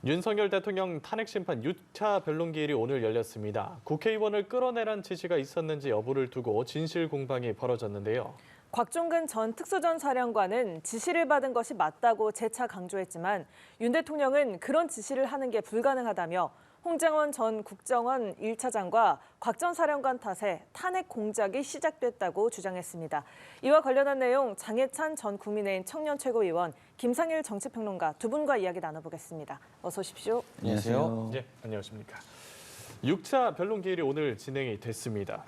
윤석열 대통령 탄핵 심판 6차 변론기일이 오늘 열렸습니다. 국회의원을 끌어내란 지시가 있었는지 여부를 두고 진실 공방이 벌어졌는데요. 곽종근 전 특수전 사령관은 지시를 받은 것이 맞다고 재차 강조했지만 윤 대통령은 그런 지시를 하는 게 불가능하다며 홍장원 전 국정원 1차장과 곽 전 사령관 탓에 탄핵 공작이 시작됐다고 주장했습니다. 이와 관련한 내용 장해찬 전 국민의힘 청년 최고위원, 김상일 정치평론가 두 분과 이야기 나눠보겠습니다. 어서 오십시오. 안녕하세요. 네, 안녕하십니까. 6차 변론기일이 오늘 진행이 됐습니다.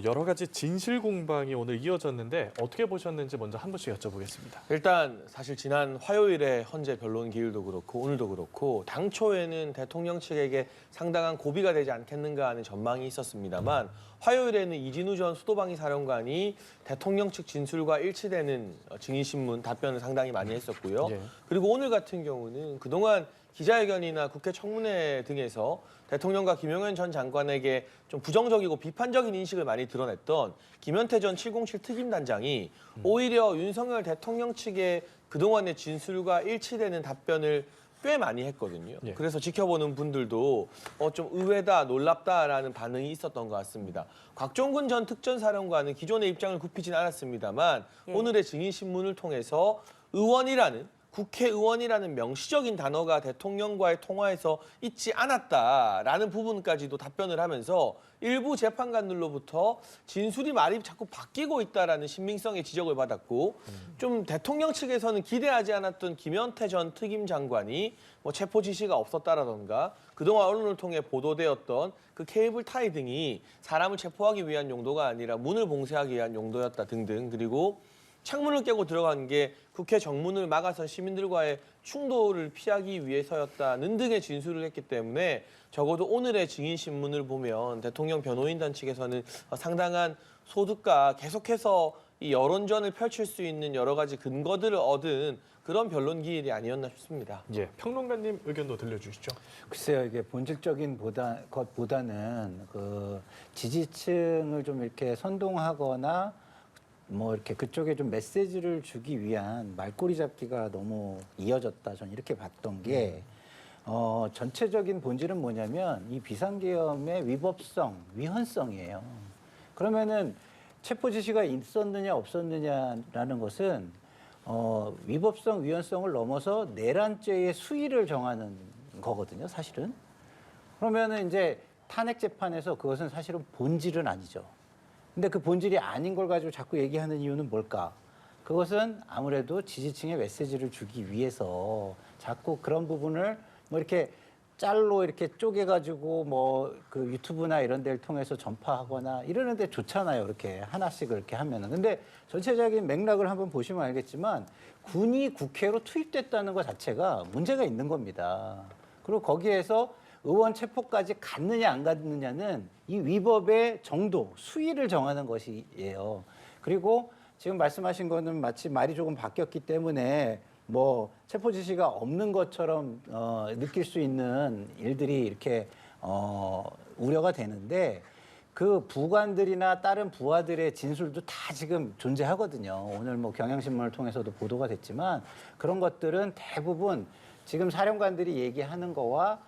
여러 가지 진실 공방이 오늘 이어졌는데 어떻게 보셨는지 먼저 한 분씩 여쭤보겠습니다. 일단 사실 지난 화요일에 헌재 변론 기일도 그렇고 오늘도 그렇고 당초에는 대통령 측에게 상당한 고비가 되지 않겠는가 하는 전망이 있었습니다만 화요일에는 이진우 전 수도방위 사령관이 대통령 측 진술과 일치되는 증인신문 답변을 상당히 많이 했었고요. 예. 그리고 오늘 같은 경우는 그동안 기자회견이나 국회 청문회 등에서 대통령과 김용현 전 장관에게 좀 부정적이고 비판적인 인식을 많이 드러냈던 김현태 전 707 특임단장이 오히려 윤석열 대통령 측의 그동안의 진술과 일치되는 답변을 꽤 많이 했거든요. 예. 그래서 지켜보는 분들도 좀 의외다, 놀랍다라는 반응이 있었던 것 같습니다. 곽종근 전 특전사령관은 기존의 입장을 굽히진 않았습니다만 오늘의 증인신문을 통해서 국회의원이라는 명시적인 단어가 대통령과의 통화에서 있지 않았다라는 부분까지도 답변을 하면서 일부 재판관들로부터 진술이 말이 자꾸 바뀌고 있다라는 신빙성의 지적을 받았고 좀 대통령 측에서는 기대하지 않았던 김현태 전 특임 장관이 뭐 체포 지시가 없었다라던가 그동안 언론을 통해 보도되었던 그 케이블 타이 등이 사람을 체포하기 위한 용도가 아니라 문을 봉쇄하기 위한 용도였다 등등 그리고 창문을 깨고 들어간 게 국회 정문을 막아서 시민들과의 충돌을 피하기 위해서였다는 등의 진술을 했기 때문에 적어도 오늘의 증인신문을 보면 대통령 변호인단 측에서는 상당한 소득과 계속해서 이 여론전을 펼칠 수 있는 여러 가지 근거들을 얻은 그런 변론기일이 아니었나 싶습니다. 예, 평론가님 의견도 들려주시죠. 글쎄요, 이게 본질적인 것보다는 그 지지층을 좀 이렇게 선동하거나 뭐 이렇게 그쪽에 좀 메시지를 주기 위한 말꼬리 잡기가 너무 이어졌다. 저는 이렇게 봤던 게 전체적인 본질은 뭐냐면 이 비상계엄의 위법성, 위헌성이에요. 그러면은 체포 지시가 있었느냐 없었느냐라는 것은 위법성, 위헌성을 넘어서 내란죄의 수위를 정하는 거거든요, 사실은. 그러면은 이제 탄핵 재판에서 그것은 사실은 본질은 아니죠. 근데 그 본질이 아닌 걸 가지고 자꾸 얘기하는 이유는 뭘까? 그것은 아무래도 지지층에 메시지를 주기 위해서 자꾸 그런 부분을 뭐 이렇게 짤로 이렇게 쪼개가지고 뭐 그 유튜브나 이런 데를 통해서 전파하거나 이러는데 좋잖아요. 이렇게 하나씩 그렇게 하면은. 근데 전체적인 맥락을 한번 보시면 알겠지만 군이 국회로 투입됐다는 것 자체가 문제가 있는 겁니다. 그리고 거기에서 의원 체포까지 갔느냐 안 갔느냐는 이 위법의 정도, 수위를 정하는 것이에요. 그리고 지금 말씀하신 거는 마치 말이 조금 바뀌었기 때문에 뭐 체포 지시가 없는 것처럼 느낄 수 있는 일들이 이렇게 우려가 되는데 그 부관들이나 다른 부하들의 진술도 다 지금 존재하거든요. 오늘 뭐 경향신문을 통해서도 보도가 됐지만 그런 것들은 대부분 지금 사령관들이 얘기하는 거와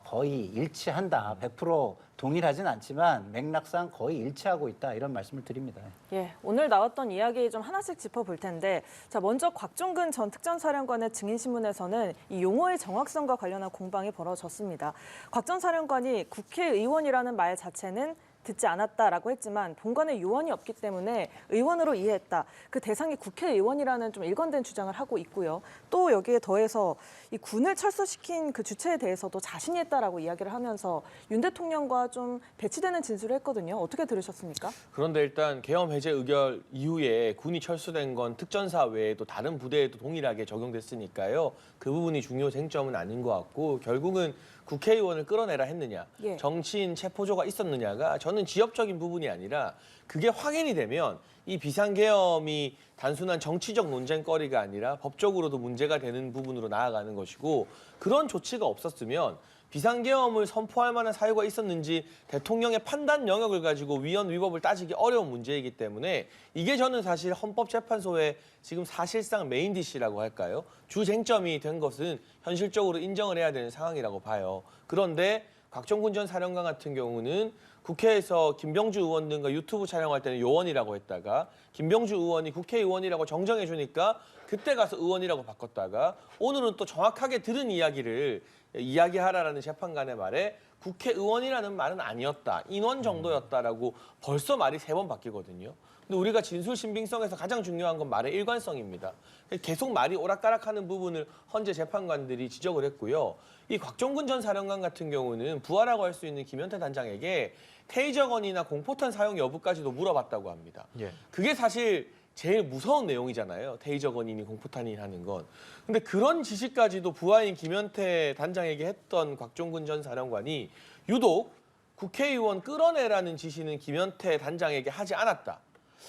거의 일치한다. 100% 동일하진 않지만 맥락상 거의 일치하고 있다. 이런 말씀을 드립니다. 예, 오늘 나왔던 이야기 좀 하나씩 짚어볼 텐데, 자 먼저 곽종근 전 특전사령관의 증인신문에서는 이 용어의 정확성과 관련한 공방이 벌어졌습니다. 곽 전 사령관이 국회의원이라는 말 자체는 듣지 않았다라고 했지만 본관에 요원이 없기 때문에 의원으로 이해했다. 그 대상이 국회의원이라는 좀 일관된 주장을 하고 있고요. 또 여기에 더해서 이 군을 철수시킨 그 주체에 대해서도 자신이 했다라고 이야기를 하면서 윤 대통령과 좀 배치되는 진술을 했거든요. 어떻게 들으셨습니까? 그런데 일단 계엄 해제 의결 이후에 군이 철수된 건 특전사 외에도 다른 부대에도 동일하게 적용됐으니까요. 그 부분이 중요 쟁점은 아닌 것 같고 결국은 국회의원을 끌어내라 했느냐, 예. 정치인 체포조가 있었느냐가 저는 저는 지엽적인 부분이 아니라 그게 확인이 되면 이 비상계엄이 단순한 정치적 논쟁거리가 아니라 법적으로도 문제가 되는 부분으로 나아가는 것이고 그런 조치가 없었으면 비상계엄을 선포할 만한 사유가 있었는지 대통령의 판단 영역을 가지고 위헌 위법을 따지기 어려운 문제이기 때문에 이게 저는 사실 헌법재판소의 지금 사실상 메인 디시라고 할까요? 주 쟁점이 된 것은 현실적으로 인정을 해야 되는 상황이라고 봐요. 그런데 곽종근 전 사령관 같은 경우는 국회에서 김병주 의원 등과 유튜브 촬영할 때는 요원이라고 했다가 김병주 의원이 국회의원이라고 정정해 주니까 그때 가서 의원이라고 바꿨다가 오늘은 또 정확하게 들은 이야기를 이야기하라라는 재판관의 말에 국회의원이라는 말은 아니었다. 인원 정도였다라고 벌써 말이 3번 바뀌거든요. 근데 우리가 진술 신빙성에서 가장 중요한 건 말의 일관성입니다. 계속 말이 오락가락하는 부분을 헌재 재판관들이 지적을 했고요. 이 곽종근 전 사령관 같은 경우는 부하라고 할 수 있는 김현태 단장에게 테이저건이나 공포탄 사용 여부까지도 물어봤다고 합니다. 예. 그게 사실 제일 무서운 내용이잖아요. 테이저건이니 공포탄이 하는 건. 근데 그런 지시까지도 부하인 김현태 단장에게 했던 곽종근 전 사령관이 유독 국회의원 끌어내라는 지시는 김현태 단장에게 하지 않았다.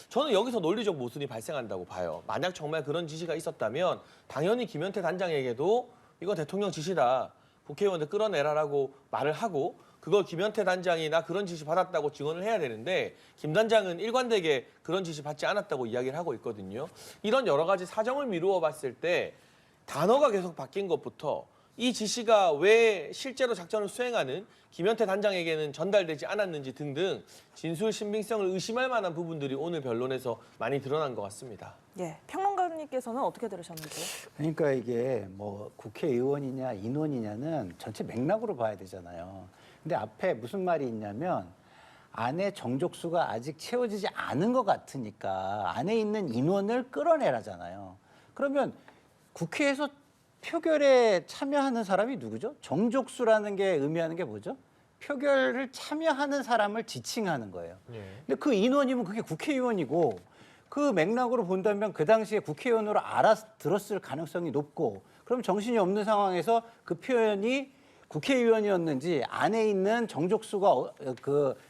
저는 여기서 논리적 모순이 발생한다고 봐요. 만약 정말 그런 지시가 있었다면 당연히 김현태 단장에게도 이거 대통령 지시다. 국회의원들 끌어내라라고 말을 하고 그걸 김현태 단장이 나 그런 지시 받았다고 증언을 해야 되는데 김 단장은 일관되게 그런 지시 받지 않았다고 이야기를 하고 있거든요. 이런 여러 가지 사정을 미루어 봤을 때 단어가 계속 바뀐 것부터 이 지시가 왜 실제로 작전을 수행하는 김현태 단장에게는 전달되지 않았는지 등등 진술 신빙성을 의심할 만한 부분들이 오늘 변론에서 많이 드러난 것 같습니다. 예, 평론가님께서는 어떻게 들으셨는지요? 그러니까 이게 뭐 국회의원이냐 인원이냐는 전체 맥락으로 봐야 되잖아요. 근데 앞에 무슨 말이 있냐면 안에 정족수가 아직 채워지지 않은 것 같으니까 안에 있는 인원을 끌어내라잖아요. 그러면 국회에서 표결에 참여하는 사람이 누구죠? 정족수라는 게 의미하는 게 뭐죠? 표결을 참여하는 사람을 지칭하는 거예요. 예. 근데 그 인원이면 그게 국회의원이고 그 맥락으로 본다면 그 당시에 국회의원으로 알아들었을 가능성이 높고 그럼 정신이 없는 상황에서 그 표현이 국회의원이었는지 안에 있는 정족수가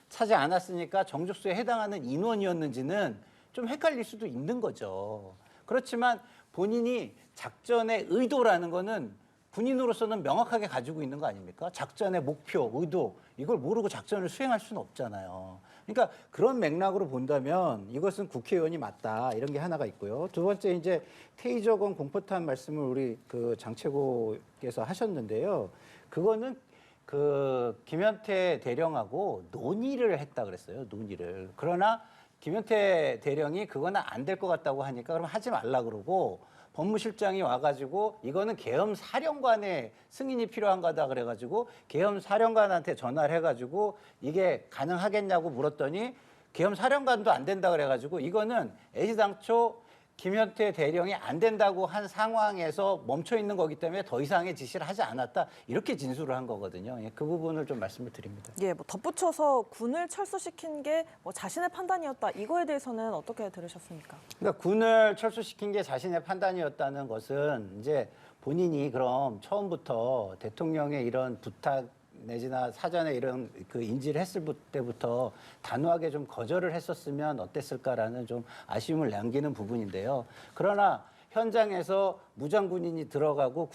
차지 않았으니까 정족수에 해당하는 인원이었는지는 좀 헷갈릴 수도 있는 거죠. 그렇지만 본인이 작전의 의도라는 거는 군인으로서는 명확하게 가지고 있는 거 아닙니까? 작전의 목표, 의도 이걸 모르고 작전을 수행할 수는 없잖아요. 그러니까 그런 맥락으로 본다면 이것은 국회의원이 맞다 이런 게 하나가 있고요. 두 번째 이제 테이저건 공포탄 말씀을 우리 그 장최고께서 하셨는데요. 그거는 그 김현태 대령하고 논의를 했다 그랬어요. 논의를. 그러나 김현태 대령이 그거는 안 될 것 같다고 하니까 그럼 하지 말라 그러고 법무실장이 와가지고 이거는 계엄 사령관의 승인이 필요한 거다 그래가지고 계엄 사령관한테 전화를 해가지고 이게 가능하겠냐고 물었더니 계엄 사령관도 안 된다 그래가지고 이거는 애시당초 김현태 대령이 안 된다고 한 상황에서 멈춰 있는 거기 때문에 더 이상의 지시를 하지 않았다 이렇게 진술을 한 거거든요. 예, 그 부분을 좀 말씀을 드립니다. 예, 뭐 덧붙여서 군을 철수시킨 게 뭐 자신의 판단이었다. 이거에 대해서는 어떻게 들으셨습니까? 그러니까 군을 철수시킨 게 자신의 판단이었다는 것은 이제 본인이 그럼 처음부터 대통령의 이런 부탁 내지나 사전에 이런 그 인지를 했을 때부터 단호하게 좀 거절을 했었으면 어땠을까라는 좀 아쉬움을 남기는 부분인데요. 그러나 현장에서 무장 군인이 들어가고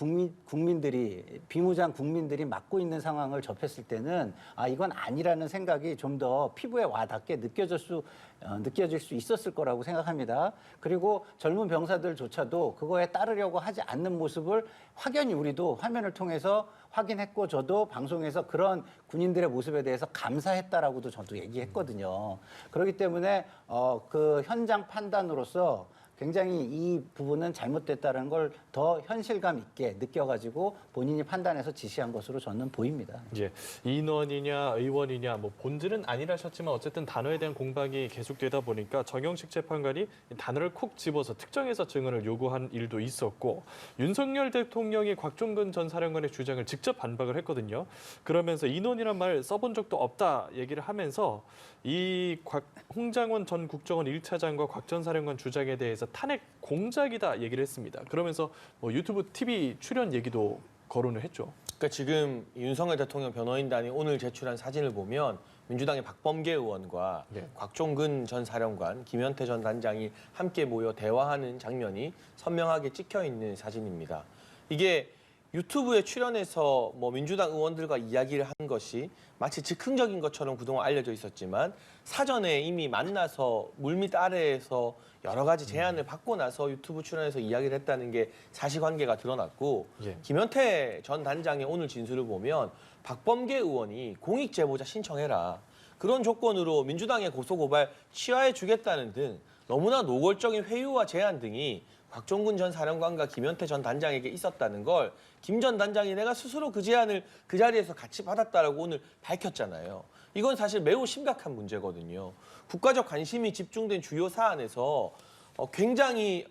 국민들이 비무장 국민들이 맞고 있는 상황을 접했을 때는 아 이건 아니라는 생각이 좀 더 피부에 와닿게 느껴질 수 있었을 거라고 생각합니다. 그리고 젊은 병사들조차도 그거에 따르려고 하지 않는 모습을 확연히 우리도 화면을 통해서 확인했고 저도 방송에서 그런 군인들의 모습에 대해서 감사했다라고도 저도 얘기했거든요. 그렇기 때문에 그 현장 판단으로서 굉장히 이 부분은 잘못됐다는 걸 더 현실감 있게 느껴가지고 본인이 판단해서 지시한 것으로 저는 보입니다. 예, 인원이냐 의원이냐 뭐 본질은 아니라셨지만 어쨌든 단어에 대한 공방이 계속되다 보니까 정영식 재판관이 단어를 콕 집어서 특정해서 증언을 요구한 일도 있었고 윤석열 대통령이 곽종근 전 사령관의 주장을 직접 반박을 했거든요. 그러면서 인원이란 말 써본 적도 없다 얘기를 하면서 이 홍장원 전 국정원 1차장과 곽 전 사령관 주장에 대해서 탄핵 공작이다 얘기를 했습니다. 그러면서 뭐 유튜브 TV 출연 얘기도 거론을 했죠. 그러니까 지금 윤석열 대통령 변호인단이 오늘 제출한 사진을 보면 민주당의 박범계 의원과 네. 곽종근 전 사령관, 김현태 전 단장이 함께 모여 대화하는 장면이 선명하게 찍혀 있는 사진입니다. 이게 유튜브에 출연해서 뭐 민주당 의원들과 이야기를 한 것이 마치 즉흥적인 것처럼 그동안 알려져 있었지만 사전에 이미 만나서 물밑 아래에서 여러 가지 제안을 받고 나서 유튜브 출연해서 이야기를 했다는 게 사실관계가 드러났고 예. 김현태 전 단장의 오늘 진술을 보면 박범계 의원이 공익제보자 신청해라. 그런 조건으로 민주당의 고소고발 취하해 주겠다는 등 너무나 노골적인 회유와 제안 등이 곽종근 전 사령관과 김현태 전 단장에게 있었다는 걸 김 전 단장이 내가 스스로 그 제안을 그 자리에서 같이 받았다라고 오늘 밝혔잖아요. 이건 사실 매우 심각한 문제거든요. 국가적 관심이 집중된 주요 사안에서 굉장히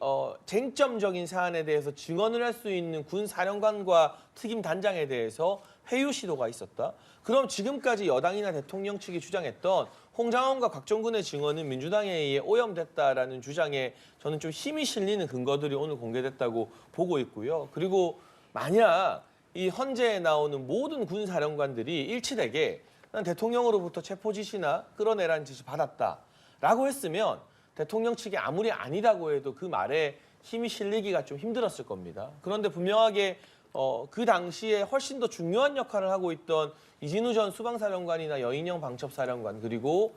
쟁점적인 사안에 대해서 증언을 할 수 있는 군 사령관과 특임 단장에 대해서 회유 시도가 있었다. 그럼 지금까지 여당이나 대통령 측이 주장했던 홍장원과 곽종근의 증언은 민주당에 의해 오염됐다라는 주장에 저는 좀 힘이 실리는 근거들이 오늘 공개됐다고 보고 있고요. 그리고 만약 이 헌재에 나오는 모든 군 사령관들이 일치되게 난 대통령으로부터 체포 지시나 끌어내라는 지시 받았다라고 했으면 대통령 측이 아무리 아니다고 해도 그 말에 힘이 실리기가 좀 힘들었을 겁니다. 그런데 분명하게 그 당시에 훨씬 더 중요한 역할을 하고 있던 이진우 전 수방사령관이나 여인영 방첩사령관 그리고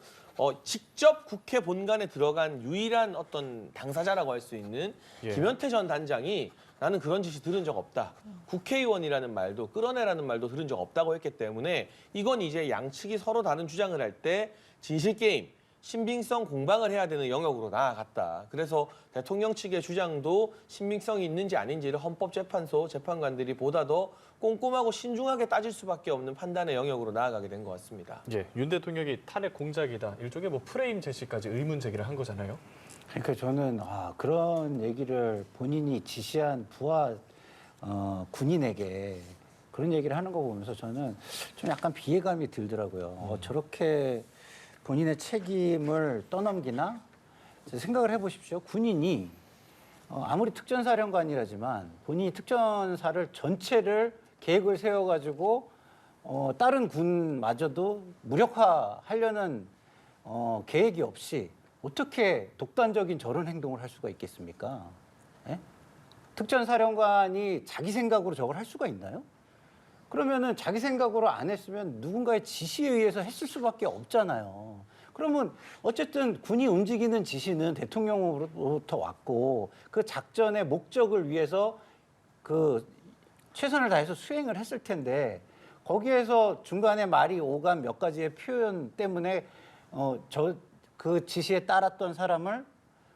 직접 국회 본관에 들어간 유일한 어떤 당사자라고 할 수 있는 예. 김현태 전 단장이 나는 그런 지시 들은 적 없다. 국회의원이라는 말도 끌어내라는 말도 들은 적 없다고 했기 때문에 이건 이제 양측이 서로 다른 주장을 할 때 진실게임, 신빙성 공방을 해야 되는 영역으로 나아갔다. 그래서 대통령 측의 주장도 신빙성이 있는지 아닌지를 헌법재판소 재판관들이 보다 더 꼼꼼하고 신중하게 따질 수밖에 없는 판단의 영역으로 나아가게 된 것 같습니다. 예, 윤 대통령이 탄핵 공작이다. 일종의 뭐 프레임 제시까지 의문 제기를 한 거잖아요. 그러니까 저는 그런 얘기를 본인이 지시한 부하 군인에게 그런 얘기를 하는 거 보면서 저는 좀 약간 비애감이 들더라고요. 저렇게 본인의 책임을 떠넘기나? 생각을 해보십시오. 군인이 아무리 특전사령관이라지만 본인이 특전사를 전체를 계획을 세워가지고 다른 군마저도 무력화하려는 계획이 없이 어떻게 독단적인 저런 행동을 할 수가 있겠습니까? 예? 특전사령관이 자기 생각으로 저걸 할 수가 있나요? 그러면은 자기 생각으로 안 했으면 누군가의 지시에 의해서 했을 수밖에 없잖아요. 그러면 어쨌든 군이 움직이는 지시는 대통령으로부터 왔고 그 작전의 목적을 위해서 그 최선을 다해서 수행을 했을 텐데 거기에서 중간에 말이 오간 몇 가지의 표현 때문에 그 지시에 따랐던 사람을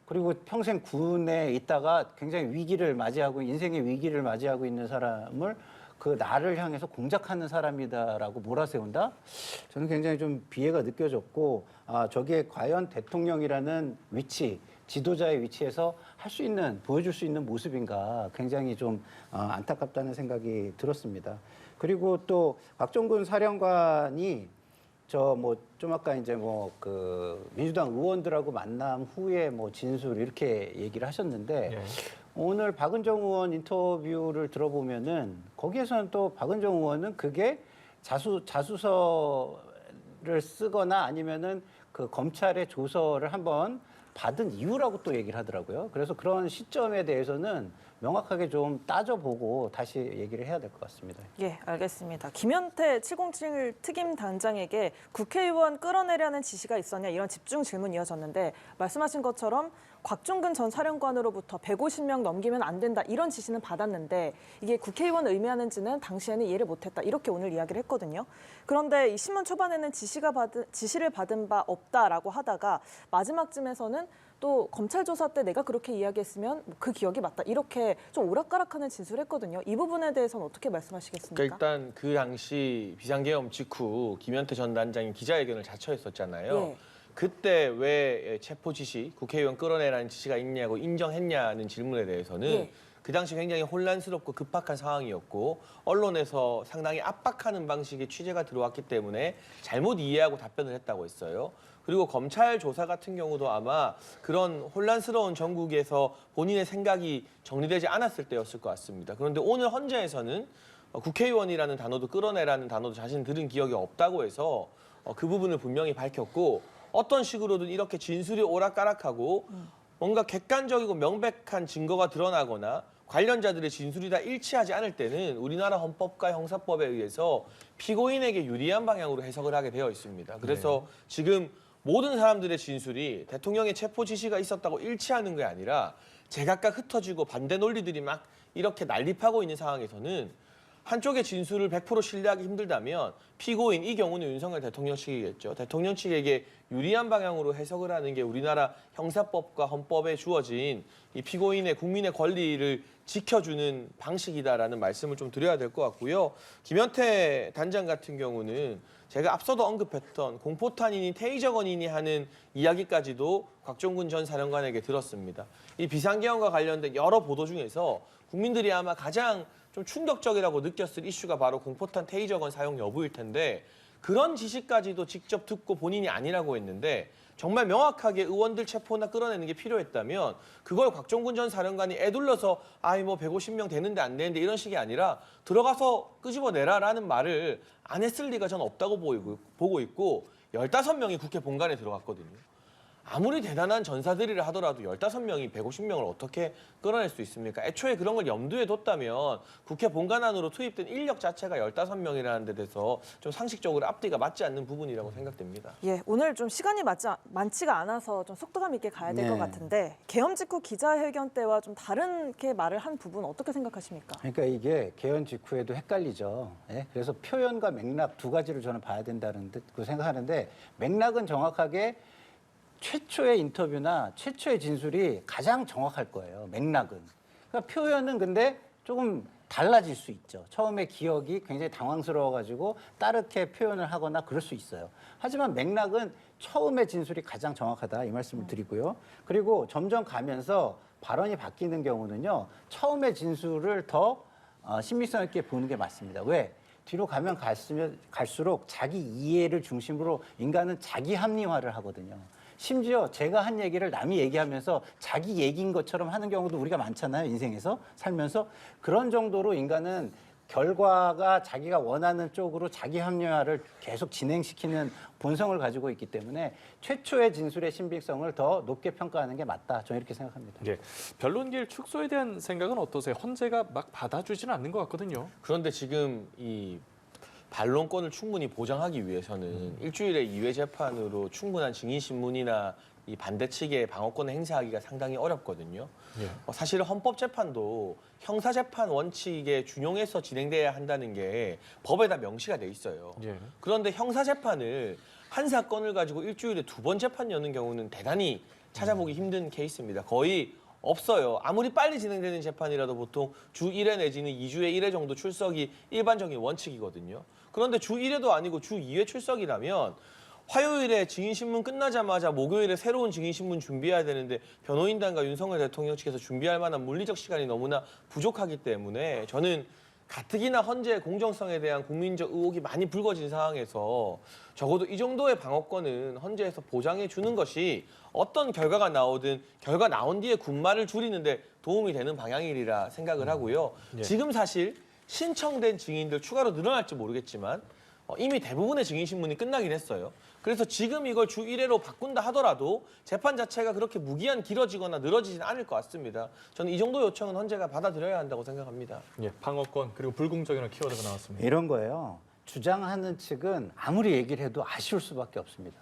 그리고 평생 군에 있다가 굉장히 위기를 맞이하고 인생의 위기를 맞이하고 있는 사람을 그 나를 향해서 공작하는 사람이다라고 몰아세운다? 저는 굉장히 좀 비애가 느껴졌고 저게 과연 대통령이라는 위치, 지도자의 위치에서 할 수 있는, 보여줄 수 있는 모습인가 굉장히 좀 안타깝다는 생각이 들었습니다. 그리고 또 곽종근 사령관이 좀 아까 이제 그 민주당 의원들하고 만남 후에 진술 이렇게 얘기를 하셨는데 예. 오늘 박은정 의원 인터뷰를 들어보면은 거기에서는 또 박은정 의원은 그게 자수서를 쓰거나 아니면은 그 검찰의 조서를 한번 받은 이유라고 또 얘기를 하더라고요. 그래서 그런 시점에 대해서는 명확하게 좀 따져보고 다시 얘기를 해야 될 것 같습니다. 예, 알겠습니다. 김현태 707 특임 단장에게 국회의원 끌어내려는 지시가 있었냐 이런 집중 질문이 이어졌는데 말씀하신 것처럼 곽종근 전 사령관으로부터 150명 넘기면 안 된다 이런 지시는 받았는데 이게 국회의원 의미하는지는 당시에는 이해를 못했다 이렇게 오늘 이야기를 했거든요. 그런데 이 신문 초반에는 지시를 받은 바 없다라고 하다가 마지막쯤에서는 또 검찰 조사 때 내가 그렇게 이야기했으면 그 기억이 맞다 이렇게 좀 오락가락하는 진술을 했거든요. 이 부분에 대해서는 어떻게 말씀하시겠습니까? 그러니까 일단 그 당시 비상계엄 직후 김현태 전 단장이 기자회견을 자처했었잖아요. 예. 그때 왜 체포 지시, 국회의원 끌어내라는 지시가 있냐고 인정했냐는 질문에 대해서는 예. 그 당시 굉장히 혼란스럽고 급박한 상황이었고 언론에서 상당히 압박하는 방식의 취재가 들어왔기 때문에 잘못 이해하고 답변을 했다고 했어요. 그리고 검찰 조사 같은 경우도 아마 그런 혼란스러운 전국에서 본인의 생각이 정리되지 않았을 때였을 것 같습니다. 그런데 오늘 헌재에서는 국회의원이라는 단어도 끌어내라는 단어도 자신 들은 기억이 없다고 해서 그 부분을 분명히 밝혔고 어떤 식으로든 이렇게 진술이 오락가락하고 뭔가 객관적이고 명백한 증거가 드러나거나 관련자들의 진술이 다 일치하지 않을 때는 우리나라 헌법과 형사법에 의해서 피고인에게 유리한 방향으로 해석을 하게 되어 있습니다. 그래서 지금 모든 사람들의 진술이 대통령의 체포 지시가 있었다고 일치하는 게 아니라 제각각 흩어지고 반대 논리들이 막 이렇게 난립하고 있는 상황에서는 한쪽의 진술을 100% 신뢰하기 힘들다면 피고인, 이 경우는 윤석열 대통령 측이겠죠. 대통령 측에게 유리한 방향으로 해석을 하는 게 우리나라 형사법과 헌법에 주어진 이 피고인의 국민의 권리를 지켜주는 방식이다라는 말씀을 좀 드려야 될 것 같고요. 김현태 단장 같은 경우는 제가 앞서도 언급했던 공포탄이니 테이저건이니 하는 이야기까지도 곽종근 전 사령관에게 들었습니다. 이 비상계엄과 관련된 여러 보도 중에서 국민들이 아마 가장 좀 충격적이라고 느꼈을 이슈가 바로 공포탄 테이저건 사용 여부일 텐데 그런 지시까지도 직접 듣고 본인이 아니라고 했는데 정말 명확하게 의원들 체포나 끌어내는 게 필요했다면 그걸 곽종근 전 사령관이 애둘러서 아이 뭐 150명 되는데 안 되는데 이런 식이 아니라 들어가서 끄집어내라라는 말을 안 했을 리가 전 없다고 보고 있고 15명이 국회 본관에 들어갔거든요. 아무리 대단한 전사들이라 하더라도 15명이 150명을 어떻게 끌어낼 수 있습니까? 애초에 그런 걸 염두에 뒀다면 국회 본관 안으로 투입된 인력 자체가 15명이라는 데 대해서 좀 상식적으로 앞뒤가 맞지 않는 부분이라고 생각됩니다. 예, 오늘 좀 시간이 많지가 않아서 좀 속도감 있게 가야 될 것 같은데 계엄 직후 기자회견 때와 좀 다르게 말을 한 부분 어떻게 생각하십니까? 그러니까 이게 개헌 직후에도 헷갈리죠. 예? 그래서 표현과 맥락 두 가지를 저는 봐야 된다는 그 생각하는데 맥락은 정확하게 최초의 인터뷰나 최초의 진술이 가장 정확할 거예요. 맥락은. 그러니까 표현은 근데 조금 달라질 수 있죠. 처음에 기억이 굉장히 당황스러워가지고 따르게 표현을 하거나 그럴 수 있어요. 하지만 맥락은 처음의 진술이 가장 정확하다 이 말씀을 드리고요. 그리고 점점 가면서 발언이 바뀌는 경우는요. 처음의 진술을 더 신빙성 있게 보는 게 맞습니다. 왜? 뒤로 가면 갈수록 자기 이해를 중심으로 인간은 자기 합리화를 하거든요. 심지어 제가 한 얘기를 남이 얘기하면서 자기 얘기인 것처럼 하는 경우도 우리가 많잖아요. 인생에서 살면서. 그런 정도로 인간은 결과가 자기가 원하는 쪽으로 자기 합리화를 계속 진행시키는 본성을 가지고 있기 때문에 최초의 진술의 신빙성을 더 높게 평가하는 게 맞다. 저는 이렇게 생각합니다. 예, 변론기일 축소에 대한 생각은 어떠세요? 헌재가 막 받아주지는 않는 것 같거든요. 그런데 지금 이 반론권을 충분히 보장하기 위해서는 일주일에 2회 재판으로 충분한 증인신문이나 이 반대 측의 방어권을 행사하기가 상당히 어렵거든요. 예. 사실 헌법재판도 형사재판 원칙에 준용해서 진행돼야 한다는 게 법에다 명시가 돼 있어요. 예. 그런데 형사재판을 한 사건을 가지고 일주일에 2번 재판 여는 경우는 대단히 찾아보기 힘든 케이스입니다. 거의 없어요. 아무리 빨리 진행되는 재판이라도 보통 주 1회 내지는 2주에 1회 정도 출석이 일반적인 원칙이거든요. 그런데 주 1회도 아니고 주 2회 출석이라면 화요일에 증인신문 끝나자마자 목요일에 새로운 증인신문 준비해야 되는데 변호인단과 윤석열 대통령 측에서 준비할 만한 물리적 시간이 너무나 부족하기 때문에 저는 가뜩이나 헌재의 공정성에 대한 국민적 의혹이 많이 불거진 상황에서 적어도 이 정도의 방어권은 헌재에서 보장해 주는 것이 어떤 결과가 나오든 결과 나온 뒤에 군말을 줄이는데 도움이 되는 방향이리라 생각을 하고요. 예. 지금 사실 신청된 증인들 추가로 늘어날지 모르겠지만 이미 대부분의 증인신문이 끝나긴 했어요. 그래서 지금 이걸 주 1회로 바꾼다 하더라도 재판 자체가 그렇게 무기한 길어지거나 늘어지진 않을 것 같습니다. 저는 이 정도 요청은 헌재가 받아들여야 한다고 생각합니다. 예, 방어권 그리고 불공정이라는 키워드가 나왔습니다. 이런 거예요. 주장하는 측은 아무리 얘기를 해도 아쉬울 수밖에 없습니다.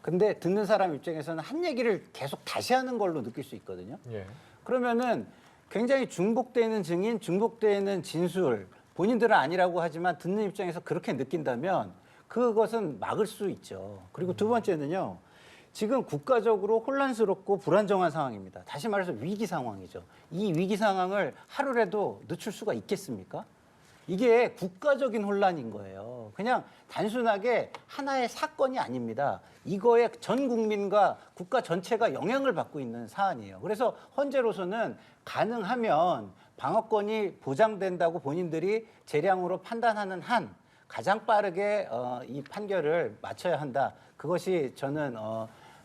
근데 듣는 사람 입장에서는 한 얘기를 계속 다시 하는 걸로 느낄 수 있거든요. 예. 그러면은 굉장히 중복되는 증인, 중복되는 진술, 본인들은 아니라고 하지만 듣는 입장에서 그렇게 느낀다면 그것은 막을 수 있죠. 그리고 두 번째는요. 지금 국가적으로 혼란스럽고 불안정한 상황입니다. 다시 말해서 위기 상황이죠. 이 위기 상황을 하루라도 늦출 수가 있겠습니까? 이게 국가적인 혼란인 거예요. 그냥 단순하게 하나의 사건이 아닙니다. 이거에 전 국민과 국가 전체가 영향을 받고 있는 사안이에요. 그래서 헌재로서는 가능하면 방어권이 보장된다고 본인들이 재량으로 판단하는 한 가장 빠르게 이 판결을 마쳐야 한다. 그것이 저는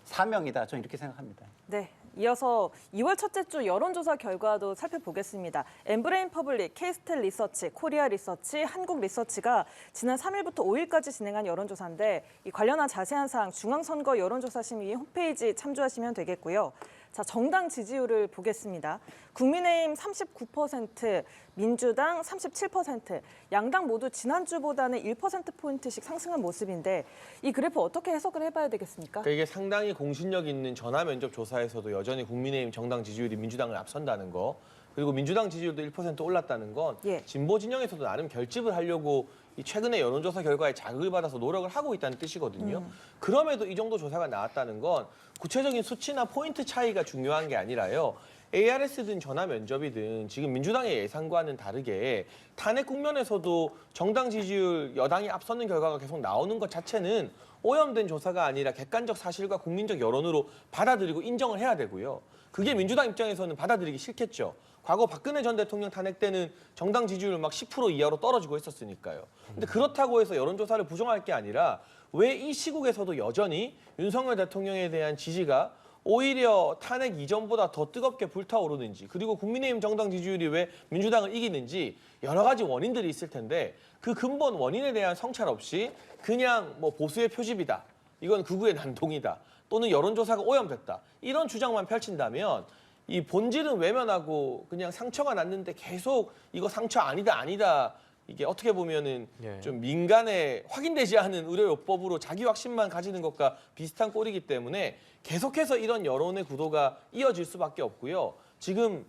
사명이다. 저는 이렇게 생각합니다. 네, 이어서 2월 첫째 주 여론조사 결과도 살펴보겠습니다. 엠브레인 퍼블릭, K스텔 리서치, 코리아 리서치, 한국 리서치가 지난 3일부터 5일까지 진행한 여론조사인데 이 관련한 자세한 사항 중앙선거 여론조사심의 홈페이지 참조하시면 되겠고요. 자, 정당 지지율을 보겠습니다. 국민의힘 39%, 민주당 37%, 양당 모두 지난주보다는 1%포인트씩 상승한 모습인데 이 그래프 어떻게 해석을 해봐야 되겠습니까? 그러니까 이게 상당히 공신력 있는 전화 면접 조사에서도 여전히 국민의힘 정당 지지율이 민주당을 앞선다는 거, 그리고 민주당 지지율도 1% 올랐다는 건 예. 진보 진영에서도 나름 결집을 하려고 이 최근에 여론조사 결과에 자극을 받아서 노력을 하고 있다는 뜻이거든요. 그럼에도 이 정도 조사가 나왔다는 건 구체적인 수치나 포인트 차이가 중요한 게 아니라요. ARS든 전화 면접이든 지금 민주당의 예상과는 다르게 탄핵 국면에서도 정당 지지율 여당이 앞서는 결과가 계속 나오는 것 자체는 오염된 조사가 아니라 객관적 사실과 국민적 여론으로 받아들이고 인정을 해야 되고요. 그게 민주당 입장에서는 받아들이기 싫겠죠. 과거 박근혜 전 대통령 탄핵 때는 정당 지지율 막 10% 이하로 떨어지고 했었으니까요. 근데 그렇다고 해서 여론조사를 부정할 게 아니라 왜 이 시국에서도 여전히 윤석열 대통령에 대한 지지가 오히려 탄핵 이전보다 더 뜨겁게 불타오르는지, 그리고 국민의힘 정당 지지율이 왜 민주당을 이기는지 여러 가지 원인들이 있을 텐데 그 근본 원인에 대한 성찰 없이 그냥 뭐 보수의 표집이다, 이건 극우의 난동이다, 또는 여론조사가 오염됐다, 이런 주장만 펼친다면 이 본질은 외면하고 그냥 상처가 났는데 계속 이거 상처 아니다, 이게 어떻게 보면은 예. 좀 민간에 확인되지 않은 의료요법으로 자기 확신만 가지는 것과 비슷한 꼴이기 때문에 계속해서 이런 여론의 구도가 이어질 수밖에 없고요. 지금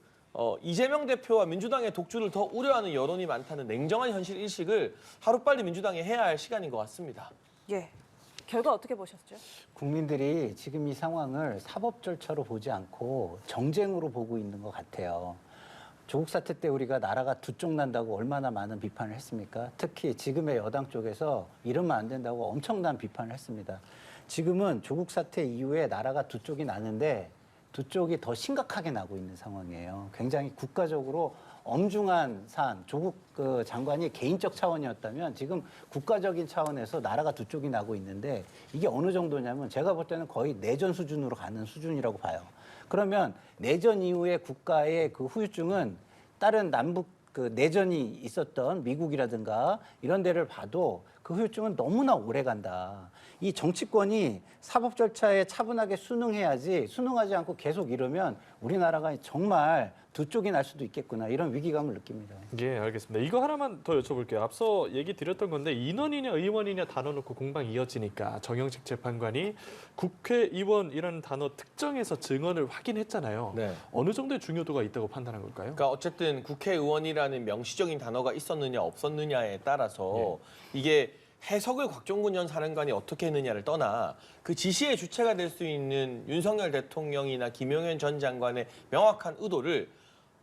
이재명 대표와 민주당의 독주를 더 우려하는 여론이 많다는 냉정한 현실 인식을 하루빨리 민주당이 해야 할 시간인 것 같습니다. 예. 결과 어떻게 보셨죠? 국민들이 지금 이 상황을 사법 절차로 보지 않고 정쟁으로 보고 있는 것 같아요. 조국 사태 때 우리가 나라가 두 쪽 난다고 얼마나 많은 비판을 했습니까? 특히 지금의 여당 쪽에서 이러면 안 된다고 엄청난 비판을 했습니다. 지금은 조국 사태 이후에 나라가 두 쪽이 나는데 두 쪽이 더 심각하게 나고 있는 상황이에요. 굉장히 국가적으로 엄중한 사안, 조국 장관이 개인적 차원이었다면 지금 국가적인 차원에서 나라가 두 쪽이 나고 있는데 이게 어느 정도냐면 제가 볼 때는 거의 내전 수준으로 가는 수준이라고 봐요. 그러면 내전 이후에 국가의 그 후유증은 다른 남북 그 내전이 있었던 미국이라든가 이런 데를 봐도 그 후유증은 너무나 오래 간다. 이 정치권이 사법 절차에 차분하게 순응해야지 순응하지 않고 계속 이러면 우리나라가 정말 두 쪽이 날 수도 있겠구나 이런 위기감을 느낍니다. 예, 알겠습니다. 이거 하나만 더 여쭤볼게요. 앞서 얘기 드렸던 건데 인원이냐 의원이냐 단어 놓고 공방이 이어지니까 정영식 재판관이 국회의원이라는 단어 특정해서 증언을 확인했잖아요. 네. 어느 정도의 중요도가 있다고 판단한 걸까요? 그러니까 어쨌든 국회의원이라는 명시적인 단어가 있었느냐 없었느냐에 따라서 이게 해석을 곽종근 전 사령관이 어떻게 했느냐를 떠나 그 지시의 주체가 될 수 있는 윤석열 대통령이나 김용현 전 장관의 명확한 의도를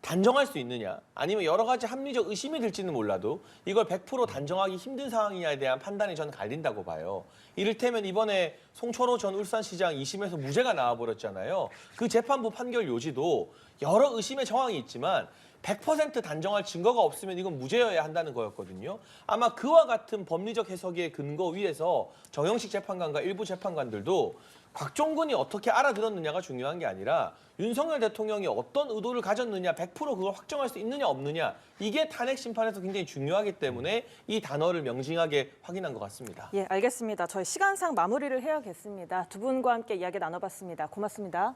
단정할 수 있느냐, 아니면 여러 가지 합리적 의심이 들지는 몰라도 이걸 100% 단정하기 힘든 상황이냐에 대한 판단이 저는 갈린다고 봐요. 이를테면 이번에 송철호 전 울산시장 2심에서 무죄가 나와버렸잖아요. 그 재판부 판결 요지도 여러 의심의 정황이 있지만 100% 단정할 증거가 없으면 이건 무죄여야 한다는 거였거든요. 아마 그와 같은 법리적 해석의 근거 위에서 정영식 재판관과 일부 재판관들도 곽종근이 어떻게 알아들었느냐가 중요한 게 아니라 윤석열 대통령이 어떤 의도를 가졌느냐, 100% 그걸 확정할 수 있느냐 없느냐, 이게 탄핵 심판에서 굉장히 중요하기 때문에 이 단어를 명징하게 확인한 것 같습니다. 예, 알겠습니다. 저희 시간상 마무리를 해야겠습니다. 두 분과 함께 이야기 나눠봤습니다. 고맙습니다.